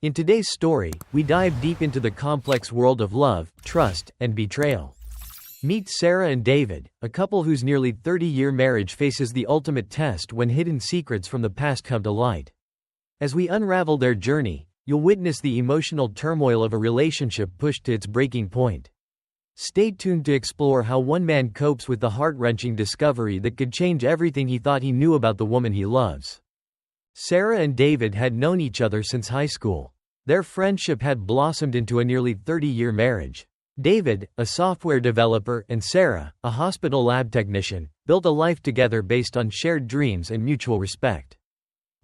In today's story, we dive deep into the complex world of love, trust, and betrayal. Meet Sarah and David, a couple whose nearly 30-year marriage faces the ultimate test when hidden secrets from the past come to light. As we unravel their journey, you'll witness the emotional turmoil of a relationship pushed to its breaking point. Stay tuned to explore how one man copes with the heart-wrenching discovery that could change everything he thought he knew about the woman he loves. Sarah and David had known each other since high school. Their friendship had blossomed into a nearly 30-year marriage. David, a software developer, and Sarah, a hospital lab technician, built a life together based on shared dreams and mutual respect.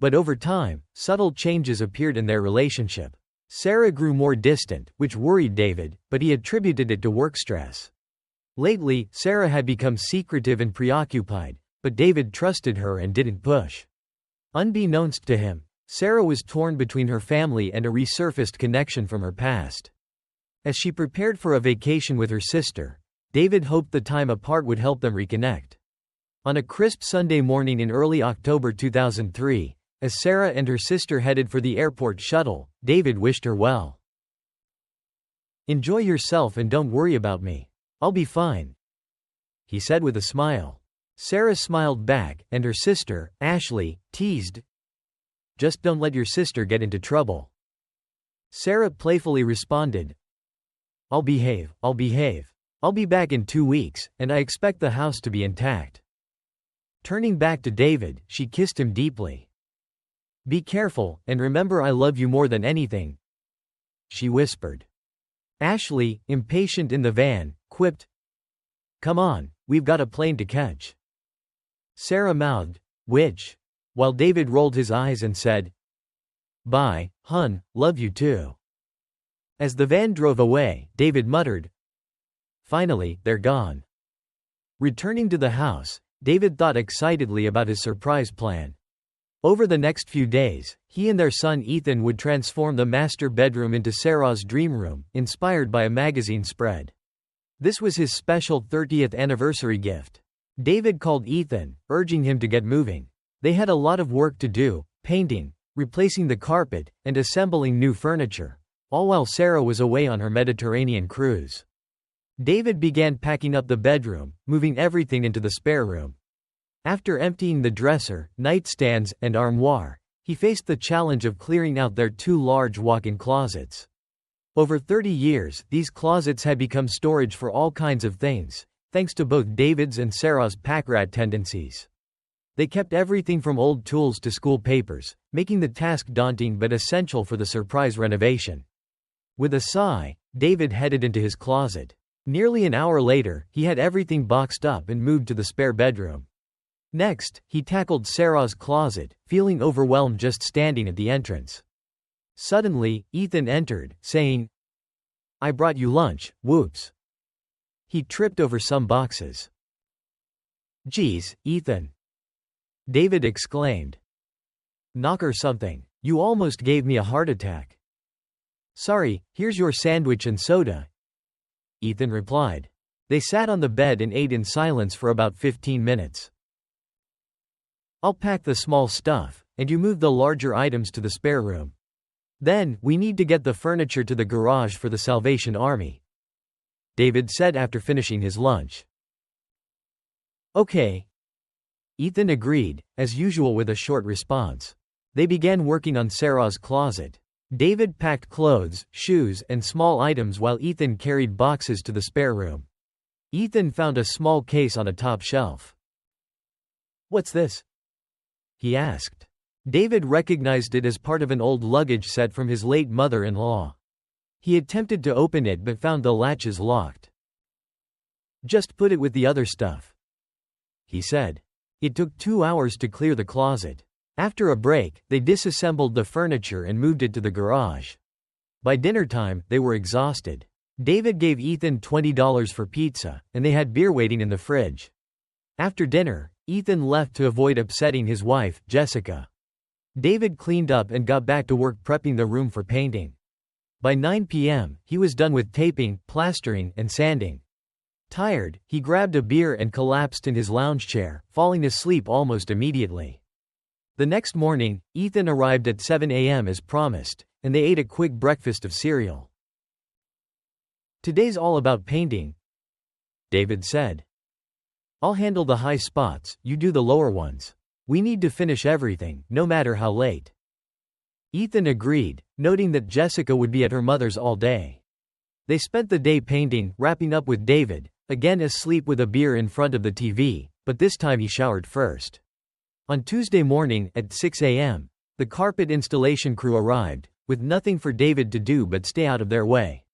But over time, subtle changes appeared in their relationship. Sarah grew more distant, which worried David, but he attributed it to work stress. Lately, Sarah had become secretive and preoccupied, but David trusted her and didn't push. Unbeknownst to him, Sarah was torn between her family and a resurfaced connection from her past. As she prepared for a vacation with her sister, David hoped the time apart would help them reconnect. On a crisp Sunday morning in early October 2003, as Sarah and her sister headed for the airport shuttle, David wished her well. "Enjoy yourself and don't worry about me. I'll be fine," he said with a smile. Sarah smiled back, and her sister, Ashley, teased, "Just don't let your sister get into trouble." Sarah playfully responded, I'll behave. I'll be back in 2 weeks, and I expect the house to be intact." Turning back to David, she kissed him deeply. "Be careful, and remember I love you more than anything," she whispered. Ashley, impatient in the van, quipped, "Come on, we've got a plane to catch." Sarah mouthed, "Which?" while David rolled his eyes and said, "Bye, hun, love you too." As the van drove away, David muttered, "Finally, they're gone." Returning to the house, David thought excitedly about his surprise plan. Over the next few days, he and their son Ethan would transform the master bedroom into Sarah's dream room, inspired by a magazine spread. This was his special 30th anniversary gift. David called Ethan, urging him to get moving. They had a lot of work to do, painting, replacing the carpet, and assembling new furniture, all while Sarah was away on her Mediterranean cruise. David began packing up the bedroom, moving everything into the spare room. After emptying the dresser, nightstands, and armoire, he faced the challenge of clearing out their 2 large walk-in closets. Over 30 years, these closets had become storage for all kinds of things, thanks to both David's and Sarah's pack-rat tendencies. They kept everything from old tools to school papers, making the task daunting but essential for the surprise renovation. With a sigh, David headed into his closet. Nearly an hour later, he had everything boxed up and moved to the spare bedroom. Next, he tackled Sarah's closet, feeling overwhelmed just standing at the entrance. Suddenly, Ethan entered, saying, "I brought you lunch, whoops." He tripped over some boxes. "Geez, Ethan," David exclaimed. "Knock or something. You almost gave me a heart attack." "Sorry, here's your sandwich and soda," Ethan replied. They sat on the bed and ate in silence for about 15 minutes. "I'll pack the small stuff, and you move the larger items to the spare room. Then, we need to get the furniture to the garage for the Salvation Army," David said after finishing his lunch. "Okay," Ethan agreed, as usual with a short response. They began working on Sarah's closet. David packed clothes, shoes, and small items while Ethan carried boxes to the spare room. Ethan found a small case on a top shelf. "What's this?" he asked. David recognized it as part of an old luggage set from his late mother-in-law. He attempted to open it but found the latches locked. "Just put it with the other stuff," he said. It took 2 hours to clear the closet. After a break, they disassembled the furniture and moved it to the garage. By dinner time, they were exhausted. David gave Ethan $20 for pizza, and they had beer waiting in the fridge. After dinner, Ethan left to avoid upsetting his wife, Jessica. David cleaned up and got back to work prepping the room for painting. By 9 p.m., he was done with taping, plastering, and sanding. Tired, he grabbed a beer and collapsed in his lounge chair, falling asleep almost immediately. The next morning, Ethan arrived at 7 a.m. as promised, and they ate a quick breakfast of cereal. "Today's all about painting," David said. "I'll handle the high spots, you do the lower ones. We need to finish everything, no matter how late." Ethan agreed, noting that Jessica would be at her mother's all day. They spent the day painting, wrapping up with David, again asleep with a beer in front of the TV, but this time he showered first. On Tuesday morning, at 6 a.m., the carpet installation crew arrived, with nothing for David to do but stay out of their way.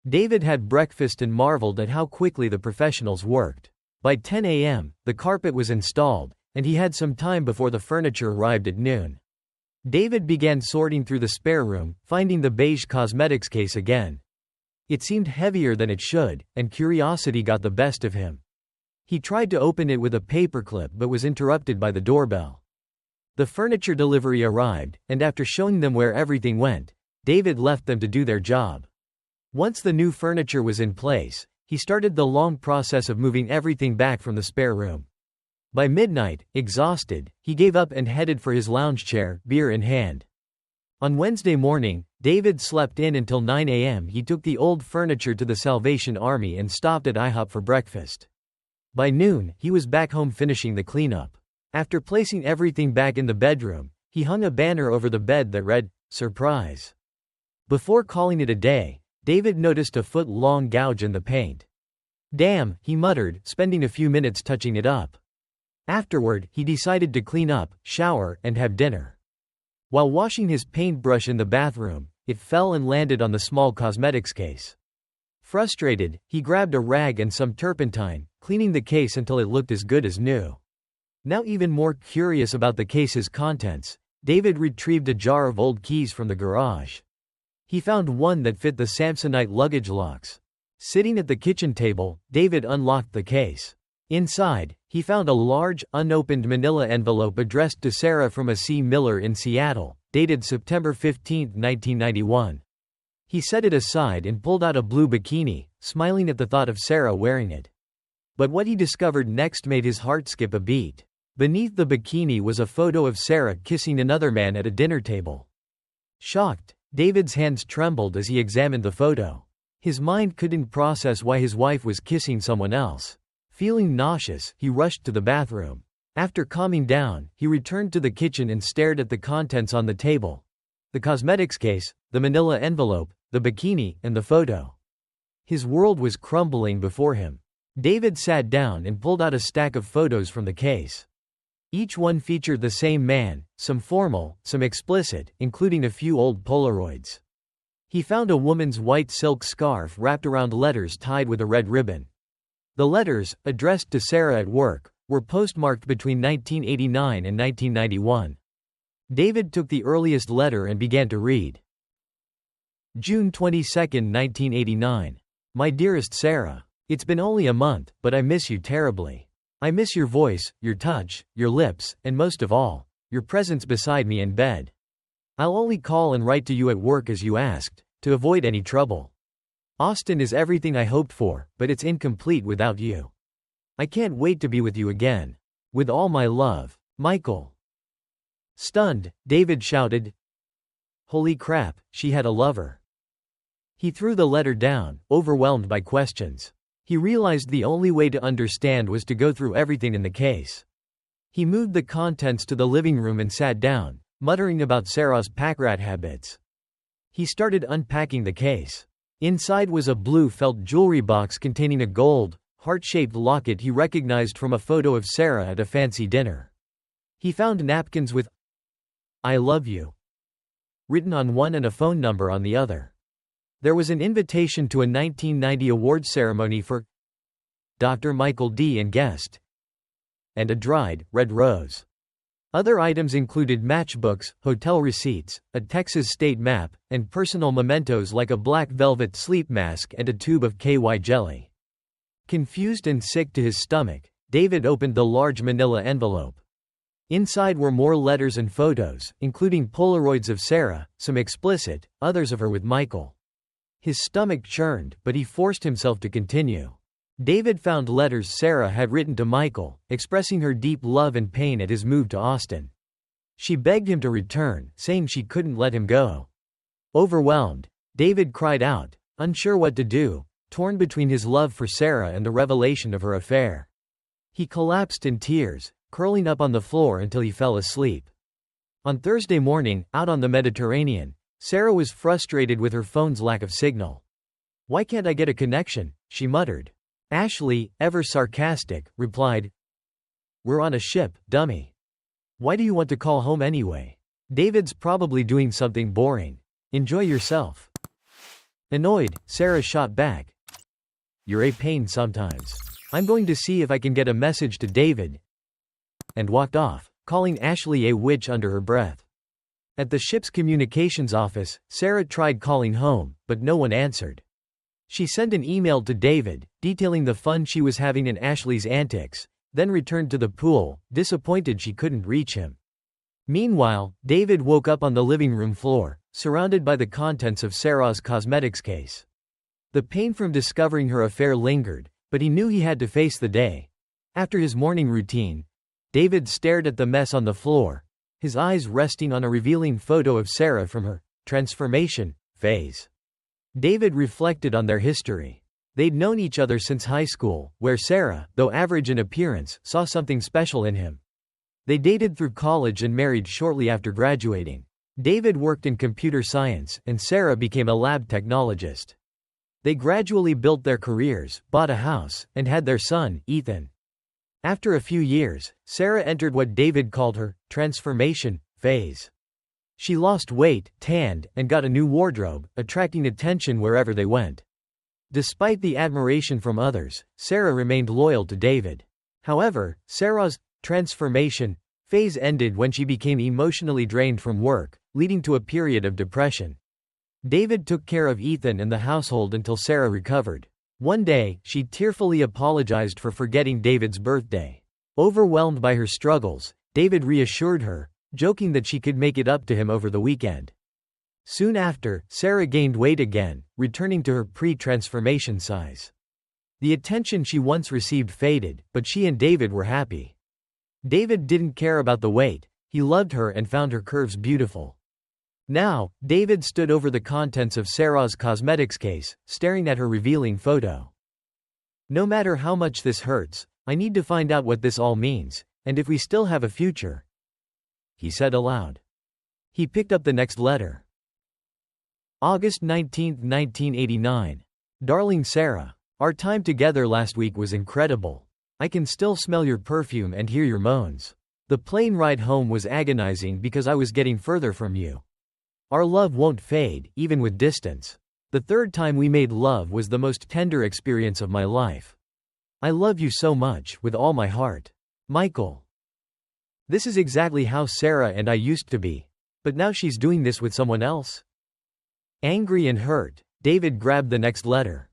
David had breakfast and marveled at how quickly the professionals worked. By 10 a.m., the carpet was installed, and he had some time before the furniture arrived at noon. David began sorting through the spare room, finding the beige cosmetics case again. It seemed heavier than it should, and curiosity got the best of him. He tried to open it with a paperclip but was interrupted by the doorbell. The furniture delivery arrived, and after showing them where everything went, David left them to do their job. Once the new furniture was in place, he started the long process of moving everything back from the spare room. By midnight, exhausted, he gave up and headed for his lounge chair, beer in hand. On Wednesday morning, David slept in until 9 a.m. He took the old furniture to the Salvation Army and stopped at IHOP for breakfast. By noon, he was back home finishing the cleanup. After placing everything back in the bedroom, he hung a banner over the bed that read, "Surprise." Before calling it a day, David noticed a foot-long gouge in the paint. "Damn," he muttered, spending a few minutes touching it up. Afterward, he decided to clean up, shower, and have dinner. While washing his paintbrush in the bathroom, it fell and landed on the small cosmetics case. Frustrated, he grabbed a rag and some turpentine, cleaning the case until it looked as good as new. Now even more curious about the case's contents, David retrieved a jar of old keys from the garage. He found one that fit the Samsonite luggage locks. Sitting at the kitchen table, David unlocked the case. Inside, he found a large, unopened manila envelope addressed to Sarah from a C. Miller in Seattle, dated September 15, 1991. He set it aside and pulled out a blue bikini, smiling at the thought of Sarah wearing it. But what he discovered next made his heart skip a beat. Beneath the bikini was a photo of Sarah kissing another man at a dinner table. Shocked, David's hands trembled as he examined the photo. His mind couldn't process why his wife was kissing someone else. Feeling nauseous, he rushed to the bathroom. After calming down, he returned to the kitchen and stared at the contents on the table. The cosmetics case, the manila envelope, the bikini, and the photo. His world was crumbling before him. David sat down and pulled out a stack of photos from the case. Each one featured the same man, some formal, some explicit, including a few old Polaroids. He found a woman's white silk scarf wrapped around letters tied with a red ribbon. The letters, addressed to Sarah at work, were postmarked between 1989 and 1991. David took the earliest letter and began to read. June 22, 1989. My dearest Sarah. It's been only a month, but I miss you terribly. I miss your voice, your touch, your lips, and most of all, your presence beside me in bed. I'll only call and write to you at work as you asked, to avoid any trouble. Austin is everything I hoped for, but it's incomplete without you. I can't wait to be with you again. With all my love, Michael. Stunned, David shouted, "Holy crap, she had a lover." He threw the letter down, overwhelmed by questions. He realized the only way to understand was to go through everything in the case. He moved the contents to the living room and sat down, muttering about Sarah's packrat habits. He started unpacking the case. Inside was a blue felt jewelry box containing a gold, heart-shaped locket he recognized from a photo of Sarah at a fancy dinner. He found napkins with "I love you" written on one and a phone number on the other. There was an invitation to a 1990 awards ceremony for Dr. Michael D. and guest, and a dried, red rose. Other items included matchbooks, hotel receipts, a Texas state map, and personal mementos like a black velvet sleep mask and a tube of KY jelly. Confused and sick to his stomach, David opened the large manila envelope. Inside were more letters and photos, including Polaroids of Sarah, some explicit, others of her with Michael. His stomach churned, but he forced himself to continue. David found letters Sarah had written to Michael, expressing her deep love and pain at his move to Austin. She begged him to return, saying she couldn't let him go. Overwhelmed, David cried out, unsure what to do, torn between his love for Sarah and the revelation of her affair. He collapsed in tears, curling up on the floor until he fell asleep. On Thursday morning, out on the Mediterranean, Sarah was frustrated with her phone's lack of signal. "Why can't I get a connection?" she muttered. Ashley, ever sarcastic, replied, "We're on a ship, dummy. Why do you want to call home anyway? David's probably doing something boring. Enjoy yourself." Annoyed, Sarah shot back, "You're a pain sometimes. I'm going to see if I can get a message to David," and walked off, calling Ashley a witch under her breath. At the ship's communications office, Sarah tried calling home, but no one answered. She sent an email to David, detailing the fun she was having in Ashley's antics, then returned to the pool, disappointed she couldn't reach him. Meanwhile, David woke up on the living room floor, surrounded by the contents of Sarah's cosmetics case. The pain from discovering her affair lingered, but he knew he had to face the day. After his morning routine, David stared at the mess on the floor, his eyes resting on a revealing photo of Sarah from her transformation phase. David reflected on their history. They'd known each other since high school, where Sarah, though average in appearance, saw something special in him. They dated through college and married shortly after graduating. David worked in computer science, and Sarah became a lab technologist. They gradually built their careers, bought a house, and had their son, Ethan. After a few years, Sarah entered what David called her transformation phase. She lost weight, tanned, and got a new wardrobe, attracting attention wherever they went. Despite the admiration from others, Sarah remained loyal to David. However, Sarah's transformation phase ended when she became emotionally drained from work, leading to a period of depression. David took care of Ethan and the household until Sarah recovered. One day, she tearfully apologized for forgetting David's birthday. Overwhelmed by her struggles, David reassured her, joking that she could make it up to him over the weekend. Soon after, Sarah gained weight again, returning to her pre-transformation size. The attention she once received faded, but she and David were happy. David didn't care about the weight, he loved her and found her curves beautiful. Now, David stood over the contents of Sarah's cosmetics case, staring at her revealing photo. "No matter how much this hurts, I need to find out what this all means, and if we still have a future," he said aloud. He picked up the next letter. August 19, 1989. Darling Sarah, our time together last week was incredible. I can still smell your perfume and hear your moans. The plane ride home was agonizing because I was getting further from you. Our love won't fade, even with distance. The third time we made love was the most tender experience of my life. I love you so much, with all my heart. Michael. This is exactly how Sarah and I used to be. But now she's doing this with someone else. Angry and hurt, David grabbed the next letter.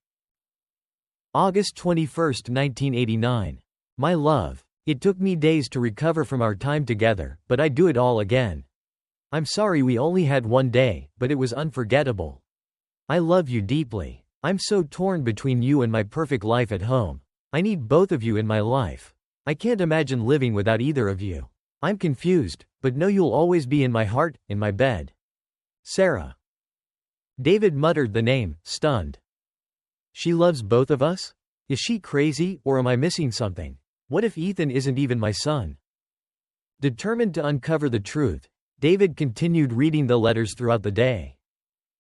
August 21, 1989. My love. It took me days to recover from our time together, but I'd do it all again. I'm sorry we only had one day, but it was unforgettable. I love you deeply. I'm so torn between you and my perfect life at home. I need both of you in my life. I can't imagine living without either of you. I'm confused, but know you'll always be in my heart, in my bed. Sarah. David muttered the name, stunned. She loves both of us? Is she crazy, or am I missing something? What if Ethan isn't even my son? Determined to uncover the truth, David continued reading the letters throughout the day.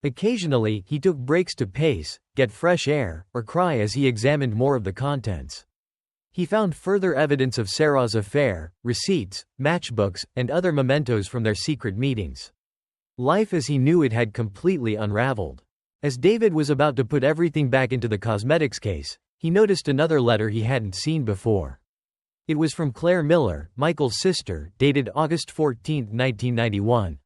Occasionally, he took breaks to pace, get fresh air, or cry as he examined more of the contents. He found further evidence of Sarah's affair, receipts, matchbooks, and other mementos from their secret meetings. Life as he knew it had completely unraveled. As David was about to put everything back into the cosmetics case, he noticed another letter he hadn't seen before. It was from Claire Miller, Michael's sister, dated August 14, 1991.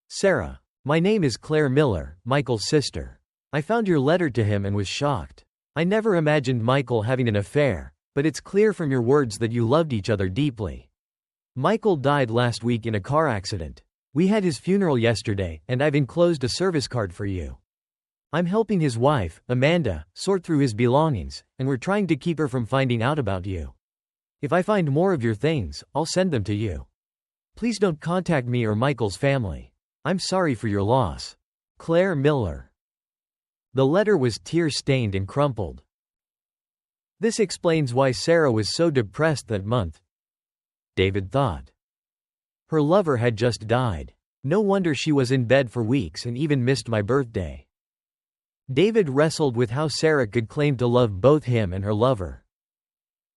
Sarah. My name is Claire Miller, Michael's sister. I found your letter to him and was shocked. I never imagined Michael having an affair, but it's clear from your words that you loved each other deeply. Michael died last week in a car accident. We had his funeral yesterday, and I've enclosed a service card for you. I'm helping his wife, Amanda, sort through his belongings, and we're trying to keep her from finding out about you. If I find more of your things, I'll send them to you. Please don't contact me or Michael's family. I'm sorry for your loss. Claire Miller. The letter was tear-stained and crumpled. This explains why Sarah was so depressed that month, David thought. Her lover had just died. No wonder she was in bed for weeks and even missed my birthday. David wrestled with how Sarah could claim to love both him and her lover.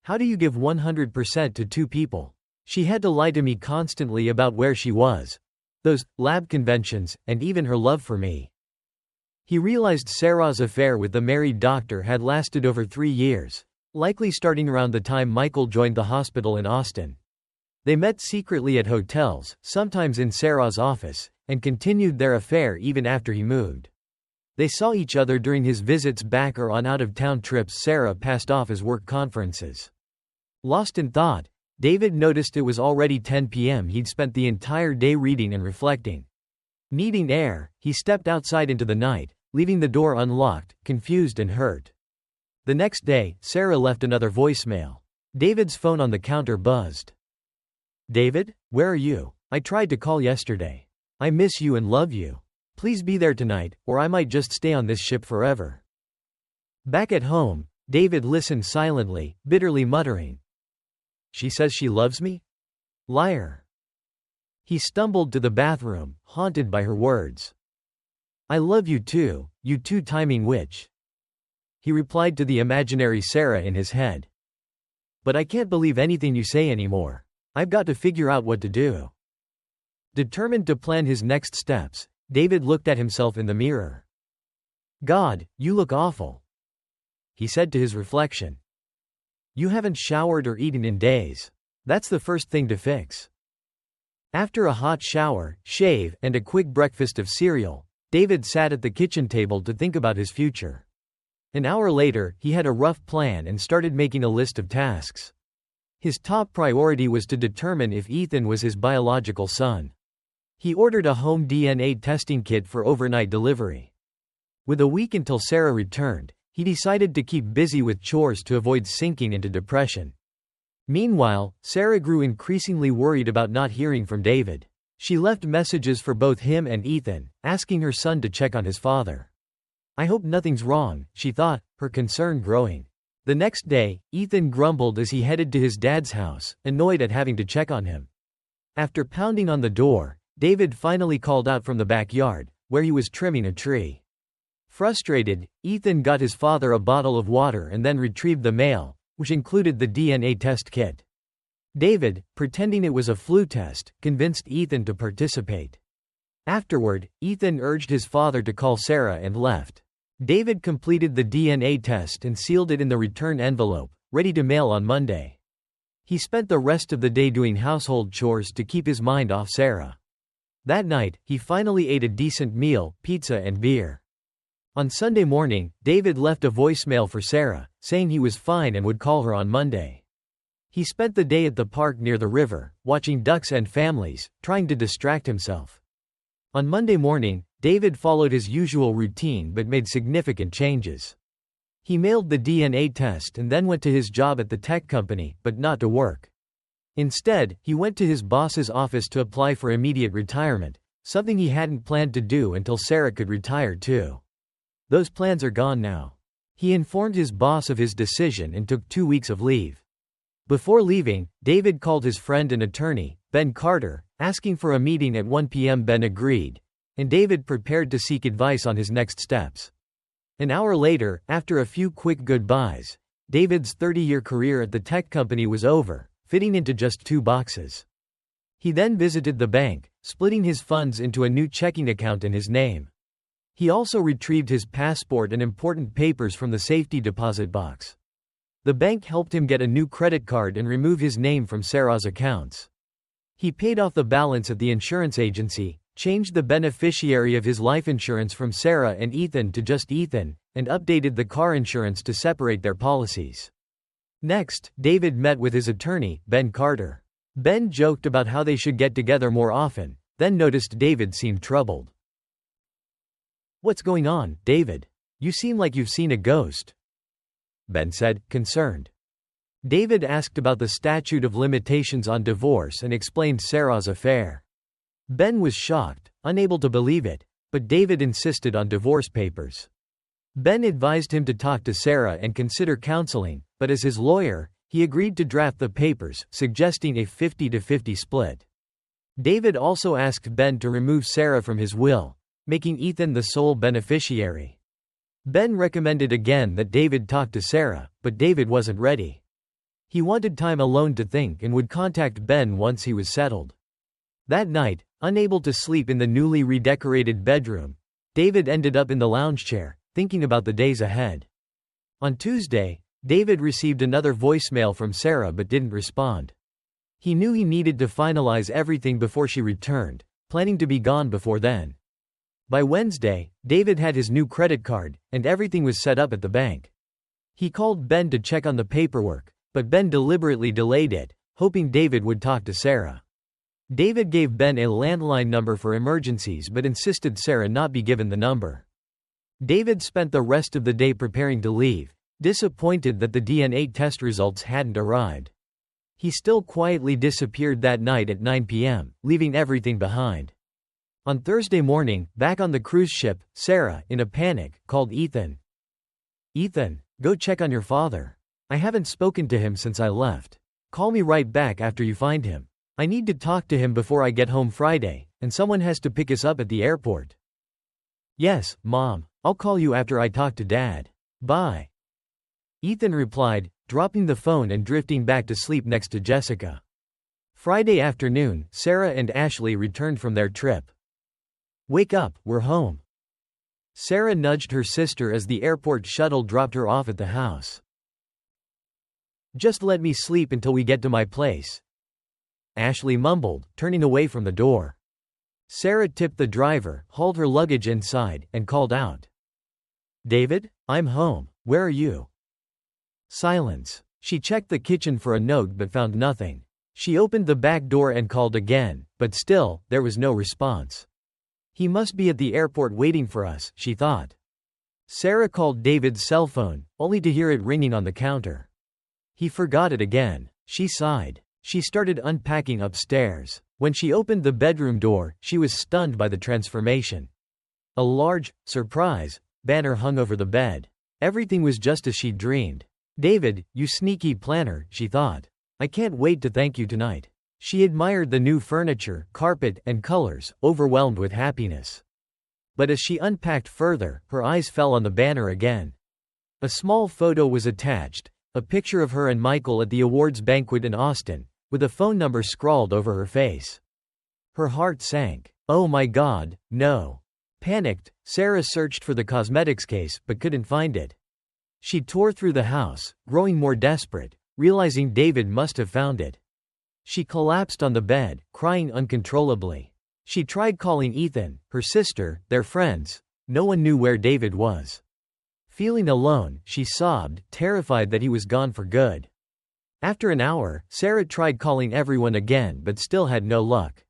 How do you give 100% to two people? She had to lie to me constantly about where she was, those lab conventions, and even her love for me. He realized Sarah's affair with the married doctor had lasted over 3 years, likely starting around the time Michael joined the hospital in Austin. They met secretly at hotels, sometimes in Sarah's office, and continued their affair even after he moved. They saw each other during his visits back or on out-of-town trips Sarah passed off as work conferences. Lost in thought, David noticed it was already 10 p.m. He'd spent the entire day reading and reflecting. Needing air, he stepped outside into the night, leaving the door unlocked, confused and hurt. The next day, Sarah left another voicemail. David's phone on the counter buzzed. David, where are you? I tried to call yesterday. I miss you and love you. Please be there tonight, or I might just stay on this ship forever. Back at home, David listened silently, bitterly muttering. She says she loves me? Liar. He stumbled to the bathroom, haunted by her words. I love you too, you two-timing witch. He replied to the imaginary Sarah in his head. But I can't believe anything you say anymore. I've got to figure out what to do. Determined to plan his next steps, David looked at himself in the mirror. God, you look awful, he said to his reflection. You haven't showered or eaten in days. That's the first thing to fix. After a hot shower, shave, and a quick breakfast of cereal, David sat at the kitchen table to think about his future. An hour later, he had a rough plan and started making a list of tasks. His top priority was to determine if Ethan was his biological son. He ordered a home DNA testing kit for overnight delivery. With a week until Sarah returned, he decided to keep busy with chores to avoid sinking into depression. Meanwhile, Sarah grew increasingly worried about not hearing from David. She left messages for both him and Ethan, asking her son to check on his father. I hope nothing's wrong, she thought, her concern growing. The next day, Ethan grumbled as he headed to his dad's house, annoyed at having to check on him. After pounding on the door, David finally called out from the backyard, where he was trimming a tree. Frustrated, Ethan got his father a bottle of water and then retrieved the mail, which included the DNA test kit. David, pretending it was a flu test, convinced Ethan to participate. Afterward, Ethan urged his father to call Sarah and left. David completed the DNA test and sealed it in the return envelope, ready to mail on Monday. He spent the rest of the day doing household chores to keep his mind off Sarah. That night, he finally ate a decent meal, pizza and beer. On Sunday morning, David left a voicemail for Sarah, saying he was fine and would call her on Monday. He spent the day at the park near the river, watching ducks and families, trying to distract himself. On Monday morning, David followed his usual routine but made significant changes. He mailed the DNA test and then went to his job at the tech company, but not to work. Instead, he went to his boss's office to apply for immediate retirement, something he hadn't planned to do until Sarah could retire too. Those plans are gone now. He informed his boss of his decision and took 2 weeks of leave. Before leaving, David called his friend and attorney, Ben Carter, asking for a meeting at 1 p.m. Ben agreed, and David prepared to seek advice on his next steps. An hour later, after a few quick goodbyes, David's 30-year career at the tech company was over, fitting into just 2 boxes. He then visited the bank, splitting his funds into a new checking account in his name. He also retrieved his passport and important papers from the safety deposit box. The bank helped him get a new credit card and remove his name from Sarah's accounts. He paid off the balance at the insurance agency, changed the beneficiary of his life insurance from Sarah and Ethan to just Ethan, and updated the car insurance to separate their policies. Next, David met with his attorney, Ben Carter. Ben joked about how they should get together more often, then noticed David seemed troubled. What's going on, David? You seem like you've seen a ghost, Ben said, concerned. David asked about the statute of limitations on divorce and explained Sarah's affair. Ben was shocked, unable to believe it, but David insisted on divorce papers. Ben advised him to talk to Sarah and consider counseling, but as his lawyer, he agreed to draft the papers, suggesting a 50-50 split. David also asked Ben to remove Sarah from his will, making Ethan the sole beneficiary. Ben recommended again that David talk to Sarah, but David wasn't ready. He wanted time alone to think and would contact Ben once he was settled. That night, unable to sleep in the newly redecorated bedroom, David ended up in the lounge chair, thinking about the days ahead. On Tuesday, David received another voicemail from Sarah but didn't respond. He knew he needed to finalize everything before she returned, planning to be gone before then. By Wednesday, David had his new credit card, and everything was set up at the bank. He called Ben to check on the paperwork, but Ben deliberately delayed it, hoping David would talk to Sarah. David gave Ben a landline number for emergencies but insisted Sarah not be given the number. David spent the rest of the day preparing to leave, disappointed that the DNA test results hadn't arrived. He still quietly disappeared that night at 9 p.m., leaving everything behind. On Thursday morning, back on the cruise ship, Sarah, in a panic, called Ethan. "Ethan, go check on your father. I haven't spoken to him since I left. Call me right back after you find him. I need to talk to him before I get home Friday, and someone has to pick us up at the airport." "Yes, Mom, I'll call you after I talk to Dad. Bye." Ethan replied, dropping the phone and drifting back to sleep next to Jessica. Friday afternoon, Sarah and Ashley returned from their trip. "Wake up, we're home." Sarah nudged her sister as the airport shuttle dropped her off at the house. "Just let me sleep until we get to my place," Ashley mumbled, turning away from the door. Sarah tipped the driver, hauled her luggage inside, and called out, "David, I'm home, where are you?" Silence. She checked the kitchen for a note but found nothing. She opened the back door and called again, but still, there was no response. "He must be at the airport waiting for us," she thought. Sarah called David's cell phone, only to hear it ringing on the counter. He forgot it again. She sighed. She started unpacking upstairs. When she opened the bedroom door, she was stunned by the transformation. A large, surprise, banner hung over the bed. Everything was just as she dreamed. "David, you sneaky planner," she thought. "I can't wait to thank you tonight." She admired the new furniture, carpet, and colors, overwhelmed with happiness. But as she unpacked further, her eyes fell on the banner again. A small photo was attached, a picture of her and Michael at the awards banquet in Austin, with a phone number scrawled over her face. Her heart sank. "Oh my God, no." Panicked, Sarah searched for the cosmetics case but couldn't find it. She tore through the house, growing more desperate, realizing David must have found it. She collapsed on the bed, crying uncontrollably. She tried calling Ethan, her sister, their friends. No one knew where David was. Feeling alone, she sobbed, terrified that he was gone for good. After an hour, Sarah tried calling everyone again but still had no luck.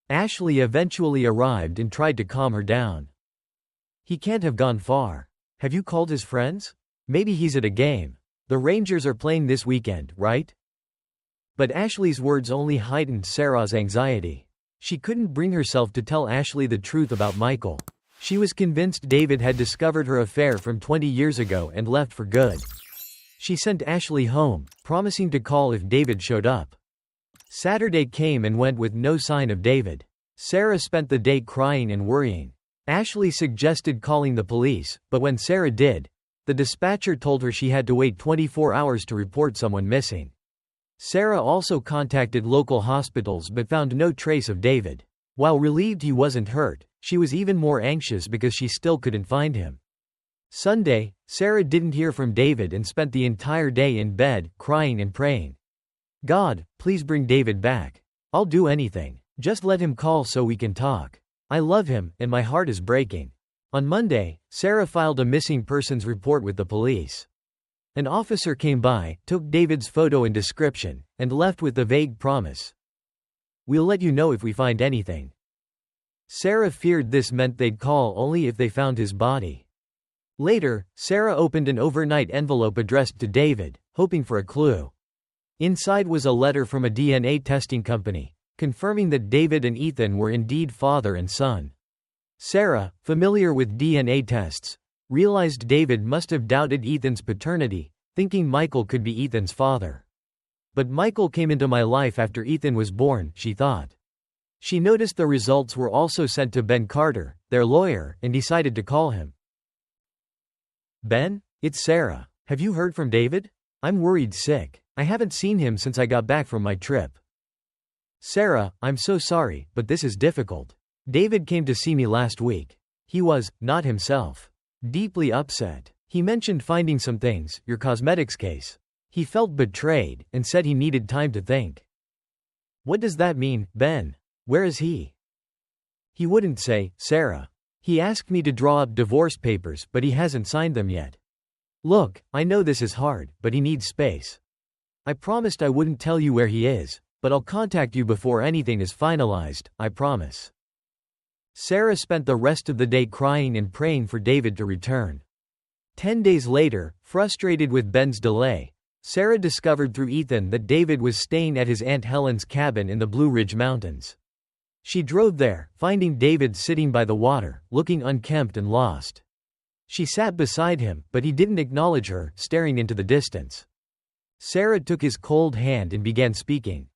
Ashley eventually arrived and tried to calm her down. "He can't have gone far. Have you called his friends? Maybe he's at a game. The Rangers are playing this weekend, right?" But Ashley's words only heightened Sarah's anxiety. She couldn't bring herself to tell Ashley the truth about Michael. She was convinced David had discovered her affair from 20 years ago and left for good. She sent Ashley home, promising to call if David showed up. Saturday came and went with no sign of David. Sarah spent the day crying and worrying. Ashley suggested calling the police, but when Sarah did, the dispatcher told her she had to wait 24 hours to report someone missing. Sarah also contacted local hospitals but found no trace of David. While relieved he wasn't hurt, she was even more anxious because she still couldn't find him. Sunday, Sarah didn't hear from David and spent the entire day in bed, crying and praying. "God, please bring David back. I'll do anything. Just let him call so we can talk. I love him, and my heart is breaking." On Monday, Sarah filed a missing persons report with the police. An officer came by, took David's photo and description, and left with the vague promise, "We'll let you know if we find anything." Sarah feared this meant they'd call only if they found his body. Later, Sarah opened an overnight envelope addressed to David, hoping for a clue. Inside was a letter from a DNA testing company, confirming that David and Ethan were indeed father and son. Sarah, familiar with DNA tests, realized David must have doubted Ethan's paternity, thinking Michael could be Ethan's father. But Michael came into my life after Ethan was born, she thought. She noticed the results were also sent to Ben Carter, their lawyer, and decided to call him. Ben, it's Sarah. Have you heard from David? I'm worried sick. I haven't seen him since I got back from my trip. Sarah, I'm so sorry, but this is difficult. David came to see me last week. He was, not himself. Deeply upset. He mentioned finding some things, your cosmetics case. He felt betrayed, and said he needed time to think. What does that mean, Ben? Where is he? He wouldn't say, Sarah. He asked me to draw up divorce papers, but he hasn't signed them yet. Look, I know this is hard, but he needs space. I promised I wouldn't tell you where he is, but I'll contact you before anything is finalized, I promise. Sarah spent the rest of the day crying and praying for David to return. 10 days later, frustrated with Ben's delay, Sarah discovered through Ethan that David was staying at his Aunt Helen's cabin in the Blue Ridge Mountains. She drove there, finding David sitting by the water, looking unkempt and lost. She sat beside him, but he didn't acknowledge her, staring into the distance. Sarah took his cold hand and began speaking.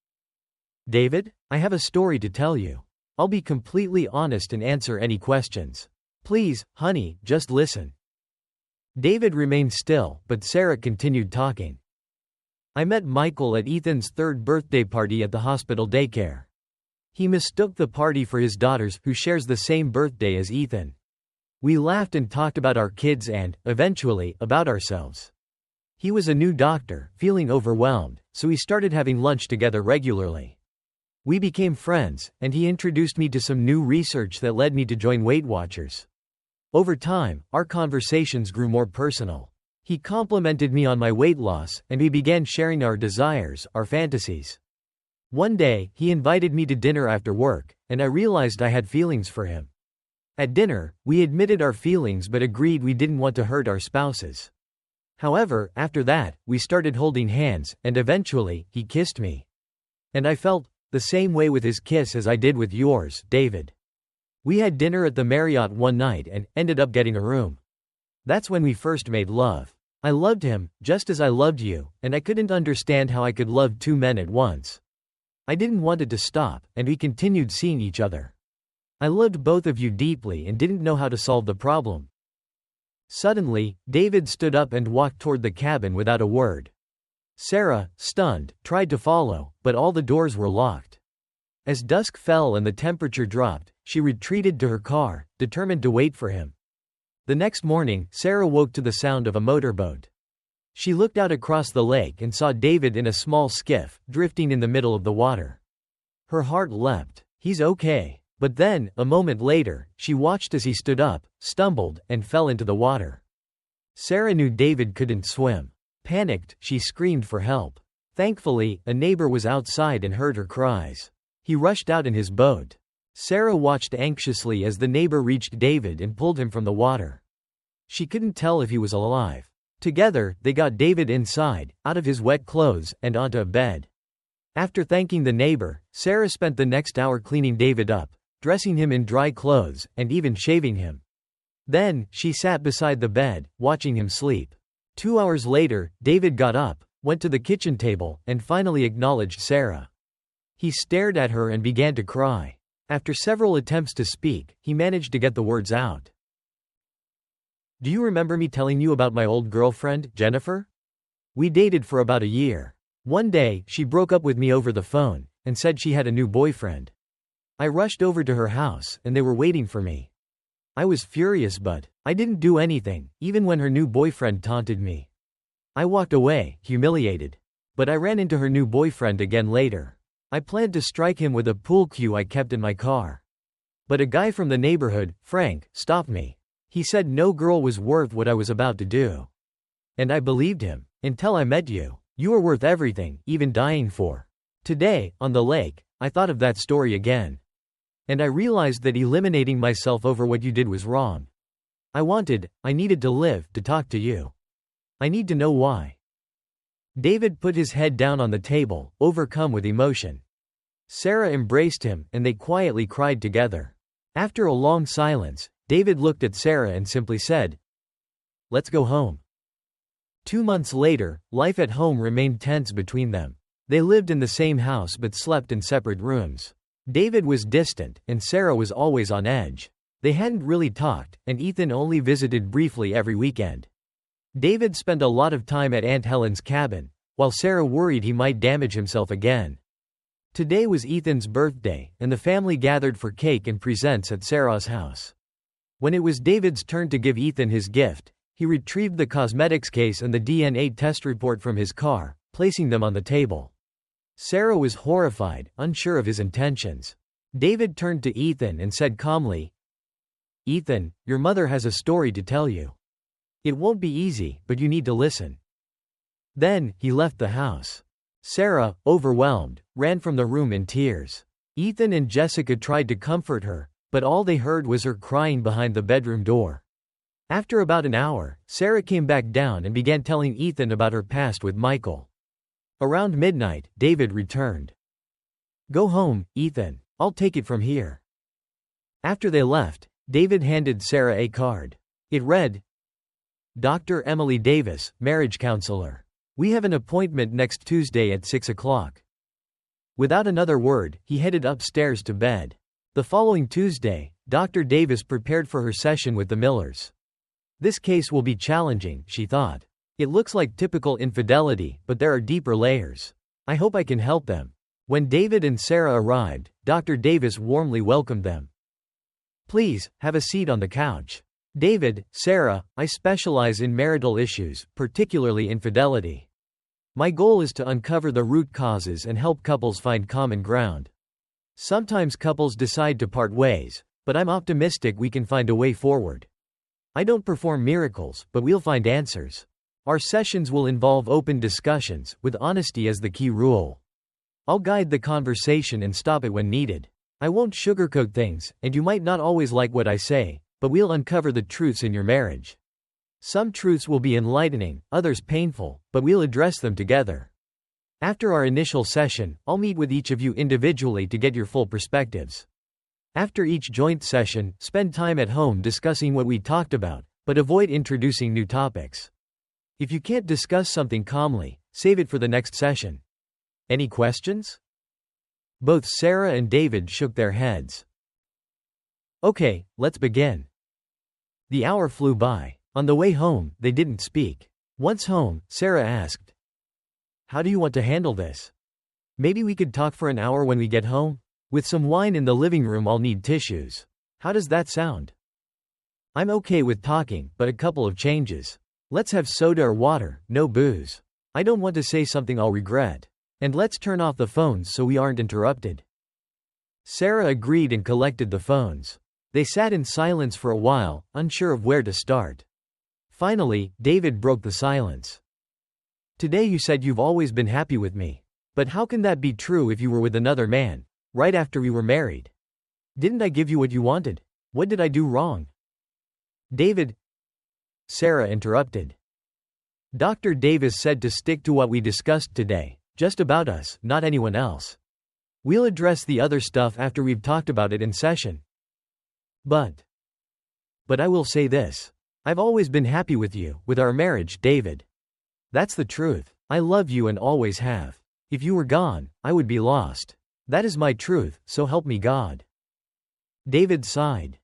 David, I have a story to tell you. I'll be completely honest and answer any questions. Please, honey, just listen. David remained still, but Sarah continued talking. I met Michael at Ethan's 3rd birthday party at the hospital daycare. He mistook the party for his daughter's, who shares the same birthday as Ethan. We laughed and talked about our kids and, eventually, about ourselves. He was a new doctor, feeling overwhelmed, so we started having lunch together regularly. We became friends, and he introduced me to some new research that led me to join Weight Watchers. Over time, our conversations grew more personal. He complimented me on my weight loss, and we began sharing our desires, our fantasies. One day, he invited me to dinner after work, and I realized I had feelings for him. At dinner, we admitted our feelings but agreed we didn't want to hurt our spouses. However, after that, we started holding hands, and eventually, he kissed me. And I felt the same way with his kiss as I did with yours, David. We had dinner at the Marriott one night and ended up getting a room. That's when we first made love. I loved him, just as I loved you, and I couldn't understand how I could love 2 men at once. I didn't want it to stop, and we continued seeing each other. I loved both of you deeply and didn't know how to solve the problem. Suddenly, David stood up and walked toward the cabin without a word. Sarah, stunned, tried to follow, but all the doors were locked. As dusk fell and the temperature dropped, she retreated to her car, determined to wait for him. The next morning, Sarah woke to the sound of a motorboat. She looked out across the lake and saw David in a small skiff, drifting in the middle of the water. Her heart leapt. He's okay. But then, a moment later, she watched as he stood up, stumbled, and fell into the water. Sarah knew David couldn't swim. Panicked, she screamed for help. Thankfully, a neighbor was outside and heard her cries. He rushed out in his boat. Sarah watched anxiously as the neighbor reached David and pulled him from the water. She couldn't tell if he was alive. Together, they got David inside, out of his wet clothes, and onto a bed. After thanking the neighbor, Sarah spent the next hour cleaning David up, dressing him in dry clothes, and even shaving him. Then, she sat beside the bed, watching him sleep. 2 hours later, David got up, went to the kitchen table, and finally acknowledged Sarah. He stared at her and began to cry. After several attempts to speak, he managed to get the words out. Do you remember me telling you about my old girlfriend, Jennifer? We dated for about a year. One day, she broke up with me over the phone, and said she had a new boyfriend. I rushed over to her house, and they were waiting for me. I was furious but I didn't do anything, even when her new boyfriend taunted me. I walked away, humiliated. But I ran into her new boyfriend again later. I planned to strike him with a pool cue I kept in my car. But a guy from the neighborhood, Frank, stopped me. He said no girl was worth what I was about to do. And I believed him. Until I met you. You were worth everything, even dying for. Today, on the lake, I thought of that story again. And I realized that eliminating myself over what you did was wrong. I needed to live, to talk to you. I need to know why. David put his head down on the table, overcome with emotion. Sarah embraced him, and they quietly cried together. After a long silence, David looked at Sarah and simply said, "Let's go home." 2 months later, life at home remained tense between them. They lived in the same house but slept in separate rooms. David was distant, and Sarah was always on edge. They hadn't really talked, and Ethan only visited briefly every weekend. David spent a lot of time at Aunt Helen's cabin, while Sarah worried he might damage himself again. Today was Ethan's birthday, and the family gathered for cake and presents at Sarah's house. When it was David's turn to give Ethan his gift, he retrieved the cosmetics case and the DNA test report from his car, placing them on the table. Sarah was horrified, unsure of his intentions. David turned to Ethan and said calmly, "Ethan, your mother has a story to tell you. It won't be easy, but you need to listen." Then, he left the house. Sarah, overwhelmed, ran from the room in tears. Ethan and Jessica tried to comfort her, but all they heard was her crying behind the bedroom door. After about an hour, Sarah came back down and began telling Ethan about her past with Michael. Around midnight, David returned. "Go home, Ethan. I'll take it from here." After they left, David handed Sarah a card. It read, "Dr. Emily Davis, marriage counselor. We have an appointment next Tuesday at 6 o'clock." Without another word, he headed upstairs to bed. The following Tuesday, Dr. Davis prepared for her session with the Millers. This case will be challenging, she thought. It looks like typical infidelity, but there are deeper layers. I hope I can help them. When David and Sarah arrived, Dr. Davis warmly welcomed them. "Please, have a seat on the couch. David, Sarah, I specialize in marital issues, particularly infidelity. My goal is to uncover the root causes and help couples find common ground. Sometimes couples decide to part ways, but I'm optimistic we can find a way forward. I don't perform miracles, but we'll find answers. Our sessions will involve open discussions, with honesty as the key rule. I'll guide the conversation and stop it when needed. I won't sugarcoat things, and you might not always like what I say, but we'll uncover the truths in your marriage. Some truths will be enlightening, others painful, but we'll address them together. After our initial session, I'll meet with each of you individually to get your full perspectives. After each joint session, spend time at home discussing what we talked about, but avoid introducing new topics. If you can't discuss something calmly, save it for the next session. Any questions?" Both Sarah and David shook their heads. "Okay, let's begin." The hour flew by. On the way home, they didn't speak. Once home, Sarah asked, "How do you want to handle this? Maybe we could talk for an hour when we get home? With some wine in the living room, I'll need tissues. How does that sound?" "I'm okay with talking, but a couple of changes. Let's have soda or water, no booze. I don't want to say something I'll regret. And let's turn off the phones so we aren't interrupted." Sarah agreed and collected the phones. They sat in silence for a while, unsure of where to start. Finally, David broke the silence. "Today you said you've always been happy with me. But how can that be true if you were with another man, right after we were married? Didn't I give you what you wanted? What did I do wrong?" "David," Sarah interrupted. "Dr. Davis said to stick to what we discussed today, just about us, not anyone else. We'll address the other stuff after we've talked about it in session. But I will say this. I've always been happy with you, with our marriage, David. That's the truth. I love you and always have. If you were gone, I would be lost. That is my truth, so help me God." David sighed.